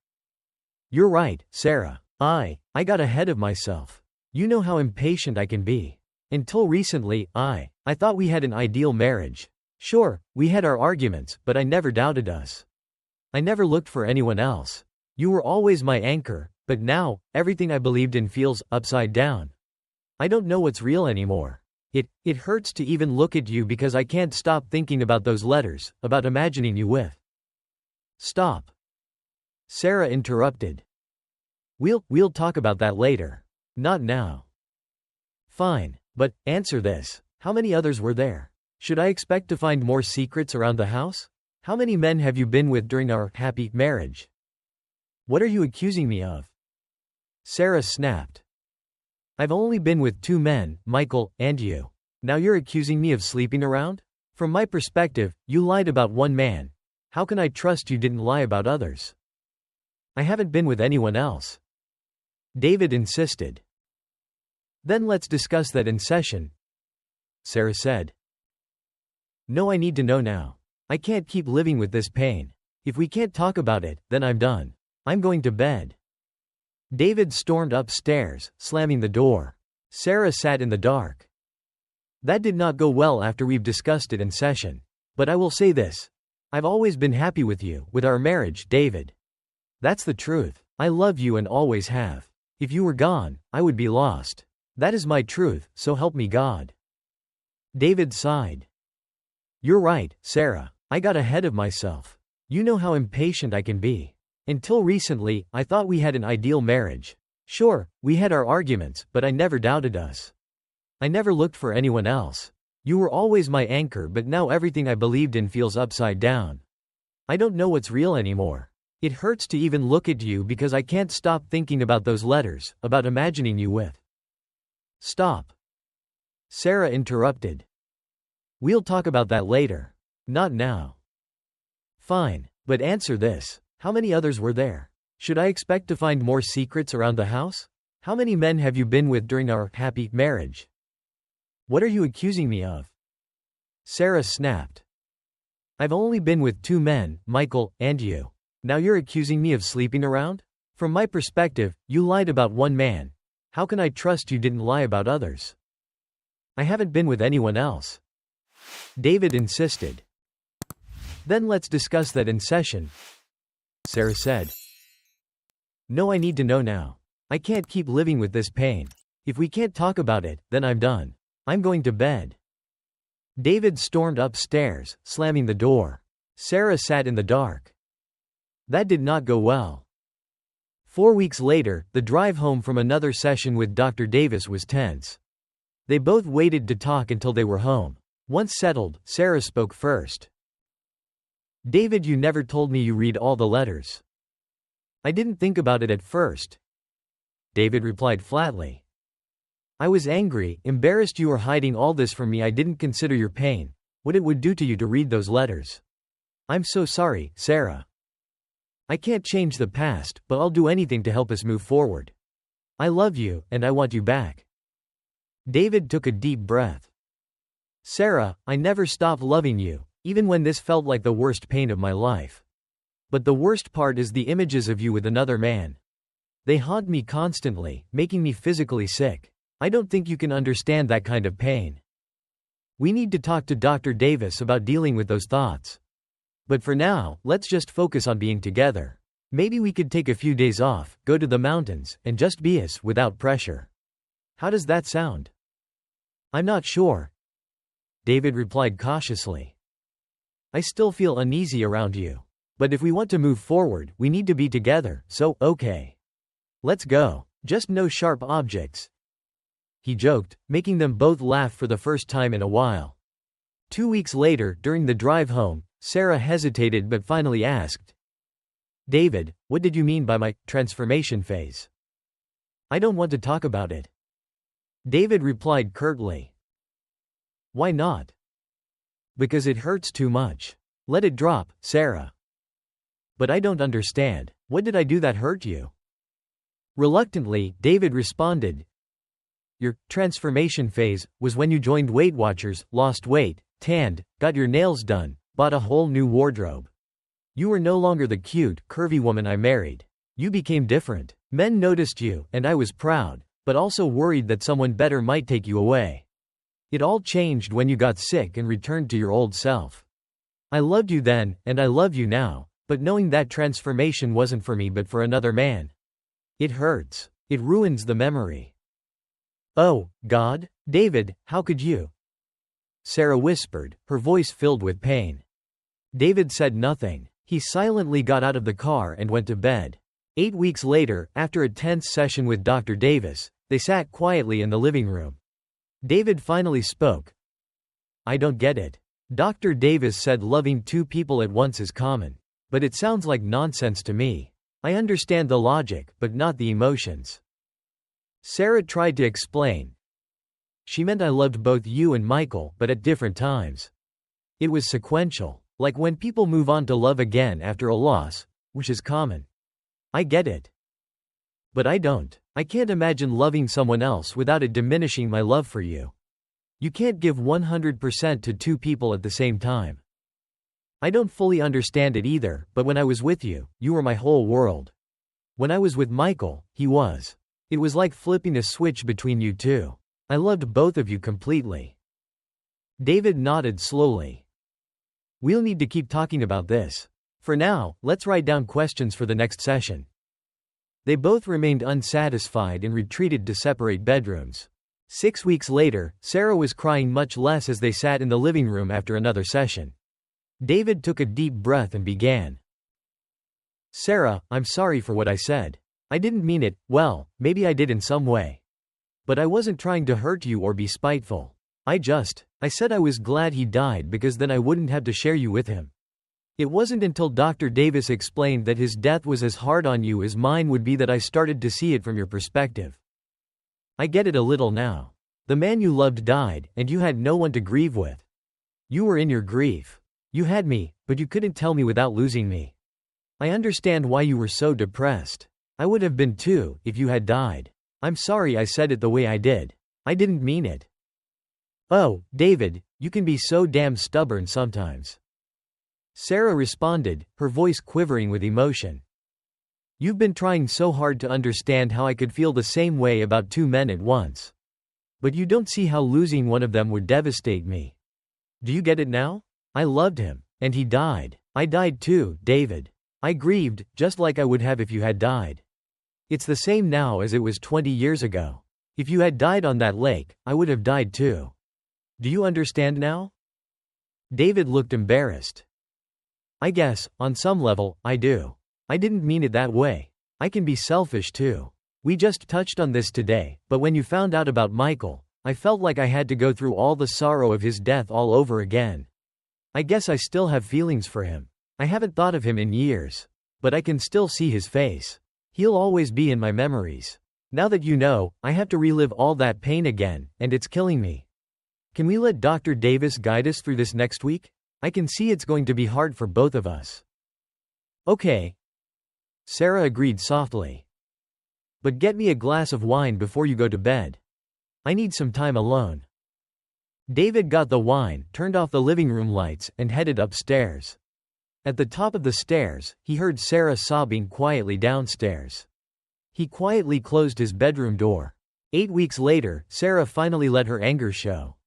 "You're right, Sarah. I got ahead of myself. You know how impatient I can be. Until recently, I thought we had an ideal marriage. Sure, we had our arguments, but I never doubted us. I never looked for anyone else. You were always my anchor, but now, everything I believed in feels upside down. I don't know what's real anymore. It hurts to even look at you because I can't stop thinking about those letters, about imagining you with." "Stop," Sarah interrupted. We'll talk about that later. Not now." "Fine, but answer this. How many others were there? Should I expect to find more secrets around the house? How many men have you been with during our happy marriage? What are you accusing me of?" Sarah snapped. "I've only been with 2 men, Michael, and you. Now you're accusing me of sleeping around? From my perspective, you lied about one man. How can I trust you didn't lie about others? I haven't been with anyone else. David insisted. Then let's discuss that in session, Sarah said. No, I need to know now. I can't keep living with this pain. If we can't talk about it, then I'm done. I'm going to bed. David stormed upstairs, slamming the door. Sarah sat in the dark. That did not go well after we've discussed it in session. But I will say this. I've always been happy with you, with our marriage, David. That's the truth. I love you and always have. If you were gone, I would be lost. That is my truth, so help me God. David sighed. You're right, Sarah. I got ahead of myself. You know how impatient I can be. Until recently, I thought we had an ideal marriage. Sure, we had our arguments, but I never doubted us. I never looked for anyone else. You were always my anchor, but now everything I believed in feels upside down. I don't know what's real anymore. It hurts to even look at you because I can't stop thinking about those letters, about imagining you with. Stop. Sarah interrupted. We'll talk about that later. Not now. Fine, but answer this. How many others were there? Should I expect to find more secrets around the house? How many men have you been with during our happy marriage? What are you accusing me of? Sarah snapped. I've only been with 2 men, Michael, and you. Now you're accusing me of sleeping around? From my perspective, you lied about one man. How can I trust you didn't lie about others? I haven't been with anyone else. David insisted. Then let's discuss that in session, Sarah said. No, I need to know now. I can't keep living with this pain. If we can't talk about it, then I'm done. I'm going to bed. David stormed upstairs, slamming the door. Sarah sat in the dark. That did not go well. 4 weeks later, the drive home from another session with Dr. Davis was tense. They both waited to talk until they were home. Once settled, Sarah spoke first. David, you never told me you read all the letters. I didn't think about it at first. David replied flatly. I was angry, embarrassed you were hiding all this from me. I didn't consider your pain, what it would do to you to read those letters. I'm so sorry, Sarah. I can't change the past, but I'll do anything to help us move forward. I love you, and I want you back. David took a deep breath. Sarah, I never stopped loving you, even when this felt like the worst pain of my life. But the worst part is the images of you with another man. They haunt me constantly, making me physically sick. I don't think you can understand that kind of pain. We need to talk to Dr. Davis about dealing with those thoughts. But for now, let's just focus on being together. Maybe we could take a few days off, go to the mountains, and just be us without pressure. How does that sound? I'm not sure. David replied cautiously. I still feel uneasy around you. But if we want to move forward, we need to be together, so, okay. Let's go. Just no sharp objects. He joked, making them both laugh for the first time in a while. 2 weeks later, during the drive home, Sarah hesitated but finally asked, David, what did you mean by my transformation phase? I don't want to talk about it. David replied curtly. Why not? Because it hurts too much. Let it drop, Sarah. But I don't understand. What did I do that hurt you? Reluctantly, David responded. Your transformation phase was when you joined Weight Watchers, lost weight, tanned, got your nails done, bought a whole new wardrobe. You were no longer the cute, curvy woman I married. You became different. Men noticed you, and I was proud, but also worried that someone better might take you away. It all changed when you got sick and returned to your old self. I loved you then, and I love you now, but knowing that transformation wasn't for me but for another man. It hurts. It ruins the memory. Oh, God? David, how could you? Sarah whispered, her voice filled with pain. David said nothing. He silently got out of the car and went to bed. 8 weeks later, after a tense session with Dr. Davis, they sat quietly in the living room. David finally spoke. I don't get it. Dr. Davis said loving 2 people at once is common. But it sounds like nonsense to me. I understand the logic, but not the emotions. Sarah tried to explain. She meant I loved both you and Michael, but at different times. It was sequential, like when people move on to love again after a loss, which is common. I get it. But I don't. I can't imagine loving someone else without it diminishing my love for you. You can't give 100% to two people at the same time. I don't fully understand it either, but when I was with you, you were my whole world. When I was with Michael, he was. It was like flipping a switch between you two. I loved both of you completely. David nodded slowly. We'll need to keep talking about this. For now, let's write down questions for the next session. They both remained unsatisfied and retreated to separate bedrooms. 6 weeks later, Sarah was crying much less as they sat in the living room after another session. David took a deep breath and began. Sarah, I'm sorry for what I said. I didn't mean it, well, maybe I did in some way. But I wasn't trying to hurt you or be spiteful. I said I was glad he died because then I wouldn't have to share you with him. It wasn't until Dr. Davis explained that his death was as hard on you as mine would be that I started to see it from your perspective. I get it a little now. The man you loved died, and you had no one to grieve with. You were in your grief. You had me, but you couldn't tell me without losing me. I understand why you were so depressed. I would have been too, if you had died. I'm sorry I said it the way I did. I didn't mean it. Oh, David, you can be so damn stubborn sometimes. Sarah responded, her voice quivering with emotion. You've been trying so hard to understand how I could feel the same way about two men at once. But you don't see how losing one of them would devastate me. Do you get it now? I loved him, and he died. I died too, David. I grieved, just like I would have if you had died. It's the same now as it was 20 years ago. If you had died on that lake, I would have died too. Do you understand now? David looked embarrassed. I guess, on some level, I do. I didn't mean it that way. I can be selfish too. We just touched on this today, but when you found out about Michael, I felt like I had to go through all the sorrow of his death all over again. I guess I still have feelings for him. I haven't thought of him in years. But I can still see his face. He'll always be in my memories. Now that you know, I have to relive all that pain again, and it's killing me. Can we let Dr. Davis guide us through this next week? I can see it's going to be hard for both of us. Okay. Sarah agreed softly. But get me a glass of wine before you go to bed. I need some time alone. David got the wine, turned off the living room lights, and headed upstairs. At the top of the stairs, he heard Sarah sobbing quietly downstairs. He quietly closed his bedroom door. 8 weeks later, Sarah finally let her anger show.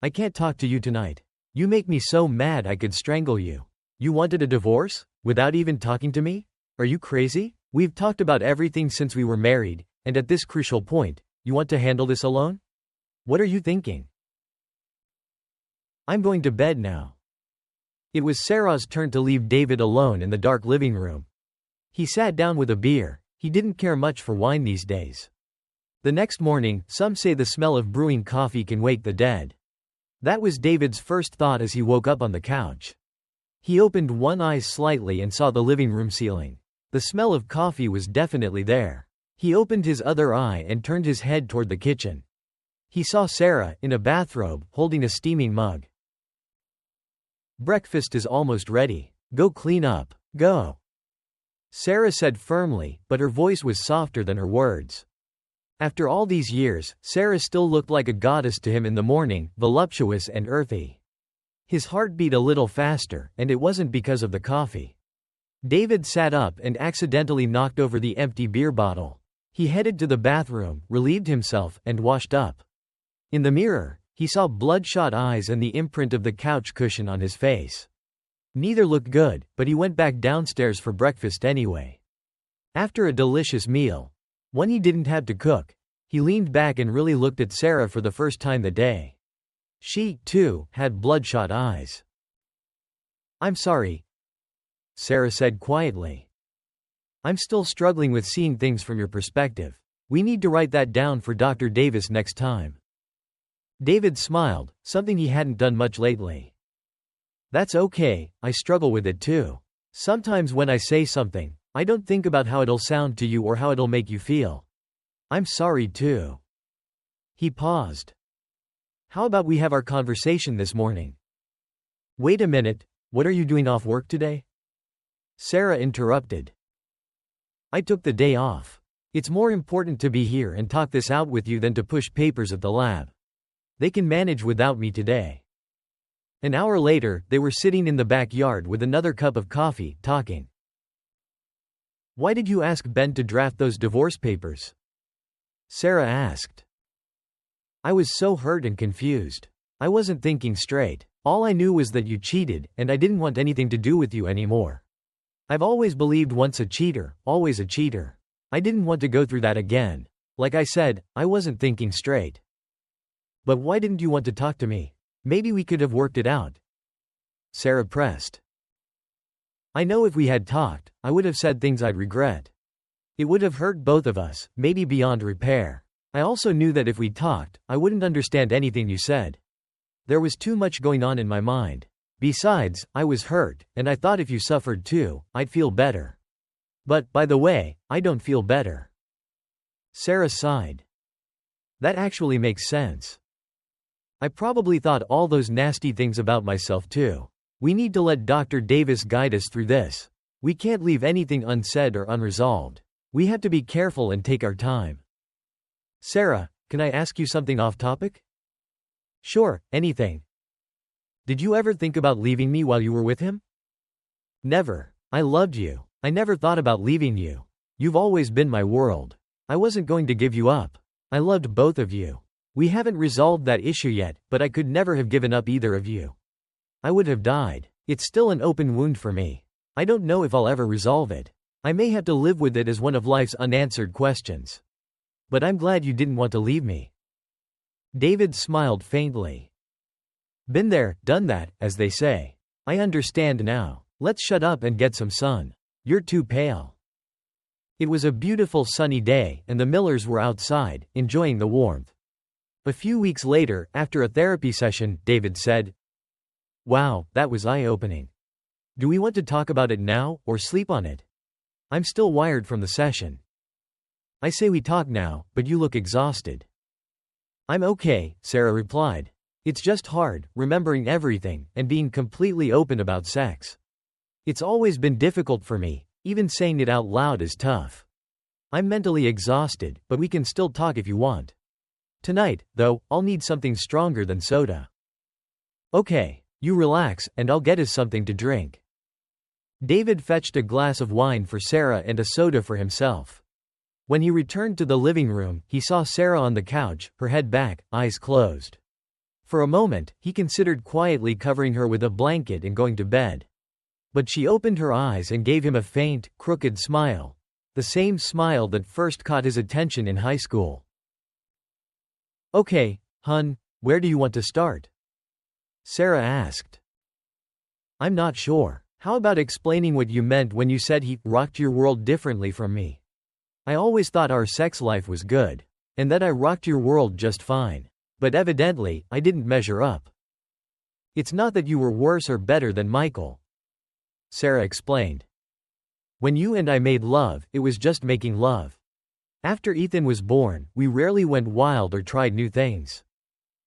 I can't talk to you tonight. You make me so mad I could strangle you. You wanted a divorce? Without even talking to me? Are you crazy? We've talked about everything since we were married, and at this crucial point, you want to handle this alone? What are you thinking? I'm going to bed now. It was Sarah's turn to leave David alone in the dark living room. He sat down with a beer. He didn't care much for wine these days. The next morning, some say the smell of brewing coffee can wake the dead. That was David's first thought as he woke up on the couch. He opened one eye slightly and saw the living room ceiling. The smell of coffee was definitely there. He opened his other eye and turned his head toward the kitchen. He saw Sarah, in a bathrobe, holding a steaming mug. Breakfast is almost ready. Go clean up. Go. Sarah said firmly, but her voice was softer than her words. After all these years, Sarah still looked like a goddess to him in the morning, voluptuous and earthy. His heart beat a little faster, and it wasn't because of the coffee. David sat up and accidentally knocked over the empty beer bottle. He headed to the bathroom, relieved himself, and washed up. In the mirror, he saw bloodshot eyes and the imprint of the couch cushion on his face. Neither looked good, but he went back downstairs for breakfast anyway. After a delicious meal, one he didn't have to cook, he leaned back and really looked at Sarah for the first time that day. She, too, had bloodshot eyes. I'm sorry, Sarah said quietly. I'm still struggling with seeing things from your perspective. We need to write that down for Dr. Davis next time. David smiled, something he hadn't done much lately. That's okay, I struggle with it too. Sometimes when I say something, I don't think about how it'll sound to you or how it'll make you feel. I'm sorry too. He paused. How about we have our conversation this morning? Wait a minute, what are you doing off work today? Sarah interrupted. I took the day off. It's more important to be here and talk this out with you than to push papers at the lab. They can manage without me today. An hour later, they were sitting in the backyard with another cup of coffee, talking. Why did you ask Ben to draft those divorce papers? Sarah asked. I was so hurt and confused. I wasn't thinking straight. All I knew was that you cheated, and I didn't want anything to do with you anymore. I've always believed once a cheater, always a cheater. I didn't want to go through that again. Like I said, I wasn't thinking straight. But why didn't you want to talk to me? Maybe we could have worked it out. Sarah pressed. I know if we had talked, I would have said things I'd regret. It would have hurt both of us, maybe beyond repair. I also knew that if we talked, I wouldn't understand anything you said. There was too much going on in my mind. Besides, I was hurt, and I thought if you suffered too, I'd feel better. But, by the way, I don't feel better. Sarah sighed. That actually makes sense. I probably thought all those nasty things about myself too. We need to let Dr. Davis guide us through this. We can't leave anything unsaid or unresolved. We have to be careful and take our time. Sarah, can I ask you something off topic? Sure, anything. Did you ever think about leaving me while you were with him? Never. I loved you. I never thought about leaving you. You've always been my world. I wasn't going to give you up. I loved both of you. We haven't resolved that issue yet, but I could never have given up either of you. I would have died. It's still an open wound for me. I don't know if I'll ever resolve it. I may have to live with it as one of life's unanswered questions. But I'm glad you didn't want to leave me. David smiled faintly. Been there, done that, as they say. I understand now. Let's shut up and get some sun. You're too pale. It was a beautiful sunny day, and the Millers were outside, enjoying the warmth. A few weeks later, after a therapy session, David said, Wow, that was eye-opening. Do we want to talk about it now, or sleep on it? I'm still wired from the session. I say we talk now, but you look exhausted. I'm okay, Sarah replied. It's just hard, remembering everything, and being completely open about sex. It's always been difficult for me, even saying it out loud is tough. I'm mentally exhausted, but we can still talk if you want. Tonight, though, I'll need something stronger than soda. Okay, you relax, and I'll get us something to drink. David fetched a glass of wine for Sarah and a soda for himself. When he returned to the living room, he saw Sarah on the couch, her head back, eyes closed. For a moment, he considered quietly covering her with a blanket and going to bed. But she opened her eyes and gave him a faint, crooked smile. The same smile that first caught his attention in high school. Okay, hun, where do you want to start? Sarah asked. I'm not sure. How about explaining what you meant when you said he rocked your world differently from me? I always thought our sex life was good, and that I rocked your world just fine. But evidently, I didn't measure up. It's not that you were worse or better than Michael. Sarah explained. When you and I made love, it was just making love. After Ethan was born, we rarely went wild or tried new things.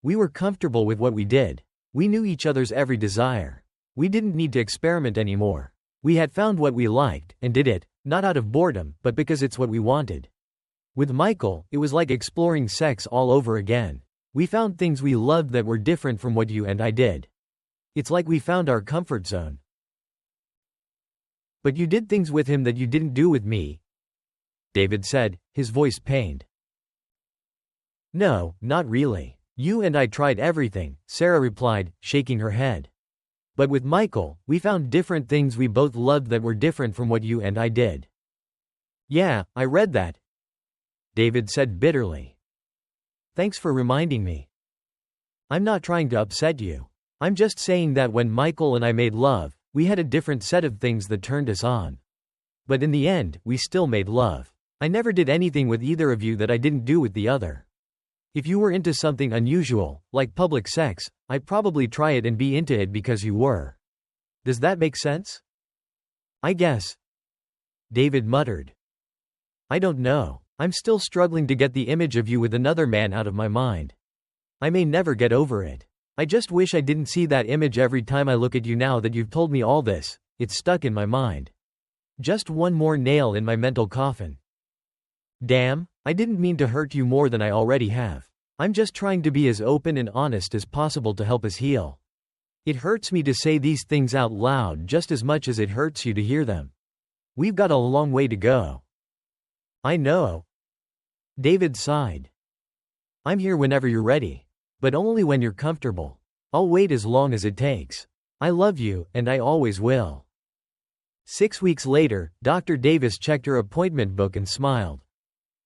We were comfortable with what we did. We knew each other's every desire. We didn't need to experiment anymore. We had found what we liked, and did it, not out of boredom, but because it's what we wanted. With Michael, it was like exploring sex all over again. We found things we loved that were different from what you and I did. It's like we found our comfort zone. But you did things with him that you didn't do with me, David said, his voice pained. No, not really. You and I tried everything, Sarah replied, shaking her head. But with Michael, we found different things we both loved that were different from what you and I did. Yeah, I read that, David said bitterly. Thanks for reminding me. I'm not trying to upset you. I'm just saying that when Michael and I made love, we had a different set of things that turned us on. But in the end, we still made love. I never did anything with either of you that I didn't do with the other. If you were into something unusual, like public sex, I'd probably try it and be into it because you were. Does that make sense? I guess. David muttered. I don't know. I'm still struggling to get the image of you with another man out of my mind. I may never get over it. I just wish I didn't see that image every time I look at you now that you've told me all this. It's stuck in my mind. Just one more nail in my mental coffin. Damn, I didn't mean to hurt you more than I already have. I'm just trying to be as open and honest as possible to help us heal. It hurts me to say these things out loud just as much as it hurts you to hear them. We've got a long way to go. I know. David sighed. I'm here whenever you're ready. But only when you're comfortable. I'll wait as long as it takes. I love you, and I always will. 6 weeks later, Dr. Davis checked her appointment book and smiled.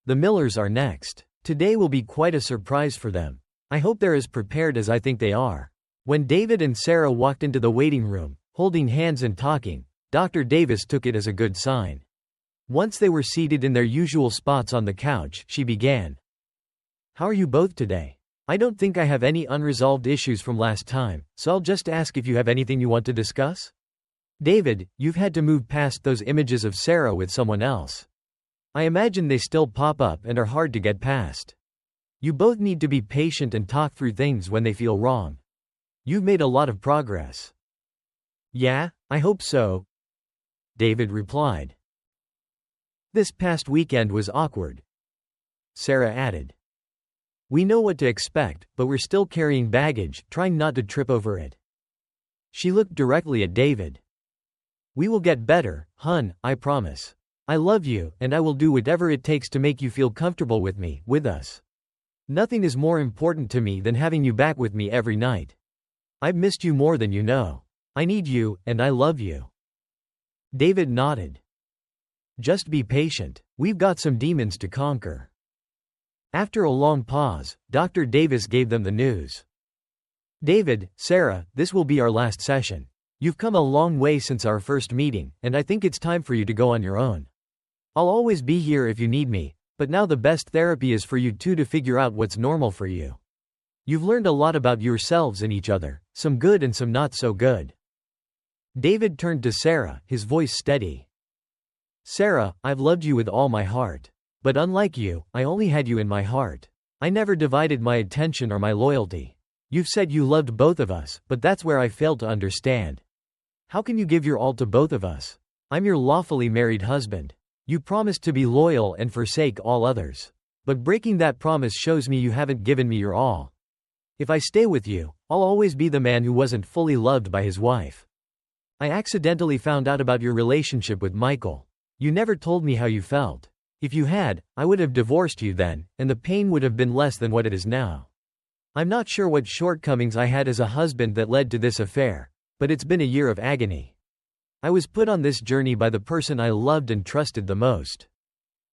The Millers are next. Today will be quite a surprise for them. I hope they're as prepared as I think they are. When David and Sarah walked into the waiting room, holding hands and talking, Dr. Davis took it as a good sign. Once they were seated in their usual spots on the couch, she began. How are you both today? I don't think I have any unresolved issues from last time, so I'll just ask if you have anything you want to discuss? David, you've had to move past those images of Sarah with someone else. I imagine they still pop up and are hard to get past. You both need to be patient and talk through things when they feel wrong. You've made a lot of progress. Yeah, I hope so, David replied. This past weekend was awkward, Sarah added. We know what to expect, but we're still carrying baggage, trying not to trip over it. She looked directly at David. We will get better, hun, I promise. I love you, and I will do whatever it takes to make you feel comfortable with me, with us. Nothing is more important to me than having you back with me every night. I've missed you more than you know. I need you, and I love you. David nodded. Just be patient. We've got some demons to conquer. After a long pause, Dr. Davis gave them the news. David, Sarah, this will be our last session. You've come a long way since our first meeting, and I think it's time for you to go on your own. I'll always be here if you need me, but now the best therapy is for you two to figure out what's normal for you. You've learned a lot about yourselves and each other, some good and some not so good. David turned to Sarah, his voice steady. Sarah, I've loved you with all my heart. But unlike you, I only had you in my heart. I never divided my attention or my loyalty. You've said you loved both of us, but that's where I failed to understand. How can you give your all to both of us? I'm your lawfully married husband. You promised to be loyal and forsake all others. But breaking that promise shows me you haven't given me your all. If I stay with you, I'll always be the man who wasn't fully loved by his wife. I accidentally found out about your relationship with Michael. You never told me how you felt. If you had, I would have divorced you then, and the pain would have been less than what it is now. I'm not sure what shortcomings I had as a husband that led to this affair, but it's been a year of agony. I was put on this journey by the person I loved and trusted the most.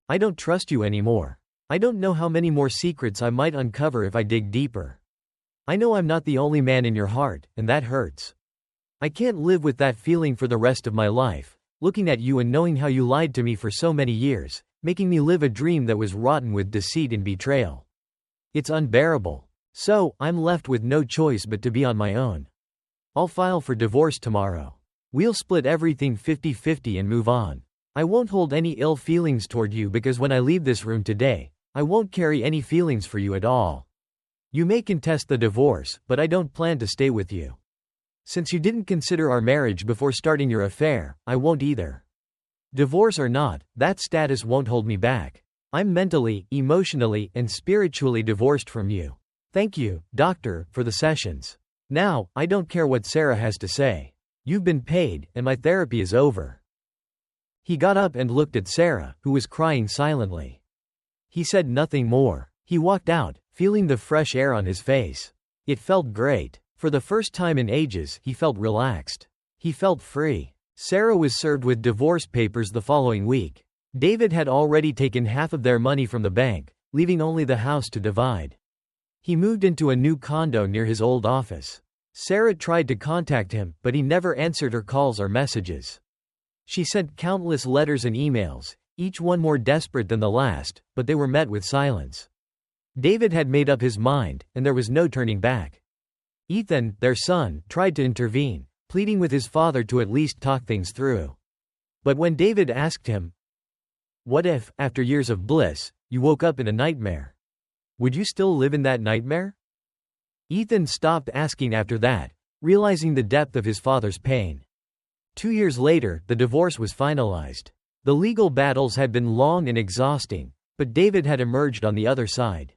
I don't trust you anymore. I don't know how many more secrets I might uncover if I dig deeper. I know I'm not the only man in your heart, and that hurts. I can't live with that feeling for the rest of my life, looking at you and knowing how you lied to me for so many years, making me live a dream that was rotten with deceit and betrayal. It's unbearable. So, I'm left with no choice but to be on my own. I'll file for divorce tomorrow. We'll split everything 50-50 and move on. I won't hold any ill feelings toward you because when I leave this room today, I won't carry any feelings for you at all. You may contest the divorce, but I don't plan to stay with you. Since you didn't consider our marriage before starting your affair, I won't either. Divorce or not, that status won't hold me back. I'm mentally, emotionally, and spiritually divorced from you. Thank you, doctor, for the sessions. Now, I don't care what Sarah has to say. You've been paid, and my therapy is over. He got up and looked at Sarah, who was crying silently. He said nothing more. He walked out, feeling the fresh air on his face. It felt great. For the first time in ages, he felt relaxed. He felt free. Sarah was served with divorce papers the following week. David had already taken half of their money from the bank, leaving only the house to divide. He moved into a new condo near his old office. Sarah tried to contact him, but he never answered her calls or messages. She sent countless letters and emails, each one more desperate than the last, but they were met with silence. David had made up his mind, and there was no turning back. Ethan, their son, tried to intervene, pleading with his father to at least talk things through. But when David asked him, "What if, after years of bliss, you woke up in a nightmare? Would you still live in that nightmare?" Ethan stopped asking after that, realizing the depth of his father's pain. 2 years later, the divorce was finalized. The legal battles had been long and exhausting, but David had emerged on the other side.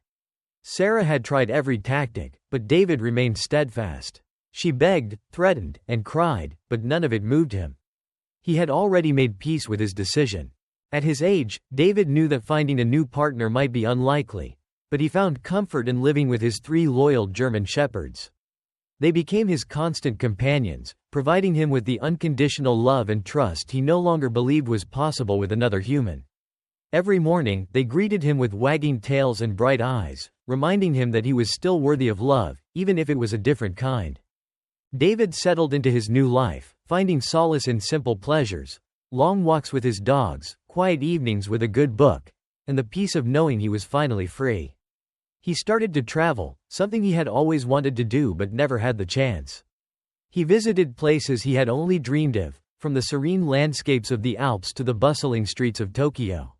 Sarah had tried every tactic, but David remained steadfast. She begged, threatened, and cried, but none of it moved him. He had already made peace with his decision. At his age, David knew that finding a new partner might be unlikely, but he found comfort in living with his 3 loyal German shepherds. They became his constant companions, providing him with the unconditional love and trust he no longer believed was possible with another human. Every morning, they greeted him with wagging tails and bright eyes, reminding him that he was still worthy of love, even if it was a different kind. David settled into his new life, finding solace in simple pleasures, long walks with his dogs, quiet evenings with a good book, and the peace of knowing he was finally free. He started to travel, something he had always wanted to do but never had the chance. He visited places he had only dreamed of, from the serene landscapes of the Alps to the bustling streets of Tokyo.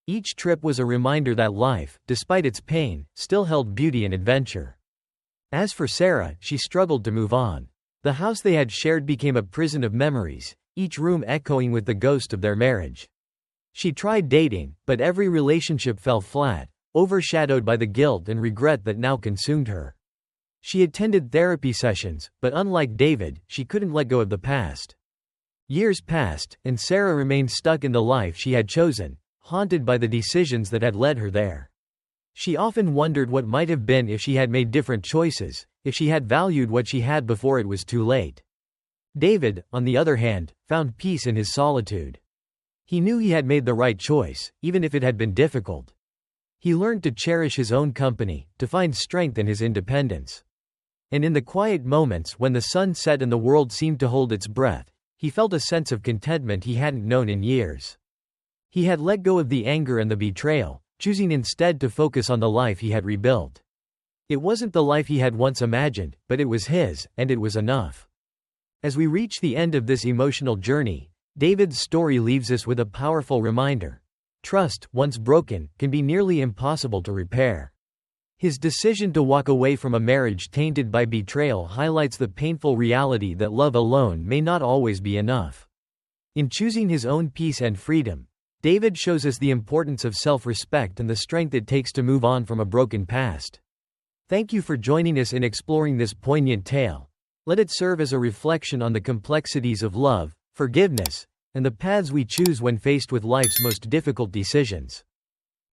Each trip was a reminder that life, despite its pain, still held beauty and adventure. As for Sarah, she struggled to move on. The house they had shared became a prison of memories, each room echoing with the ghost of their marriage. She tried dating, but every relationship fell flat, overshadowed by the guilt and regret that now consumed her. She attended therapy sessions, but unlike David, she couldn't let go of the past. Years passed, and Sarah remained stuck in the life she had chosen, haunted by the decisions that had led her there. She often wondered what might have been if she had made different choices, if she had valued what she had before it was too late. David, on the other hand, found peace in his solitude. He knew he had made the right choice, even if it had been difficult. He learned to cherish his own company, to find strength in his independence. And in the quiet moments when the sun set and the world seemed to hold its breath, he felt a sense of contentment he hadn't known in years. He had let go of the anger and the betrayal, choosing instead to focus on the life he had rebuilt. It wasn't the life he had once imagined, but it was his, and it was enough. As we reach the end of this emotional journey, David's story leaves us with a powerful reminder. Trust, once broken, can be nearly impossible to repair. His decision to walk away from a marriage tainted by betrayal highlights the painful reality that love alone may not always be enough. In choosing his own peace and freedom, David shows us the importance of self-respect and the strength it takes to move on from a broken past. Thank you for joining us in exploring this poignant tale. Let it serve as a reflection on the complexities of love, forgiveness, and the paths we choose when faced with life's most difficult decisions.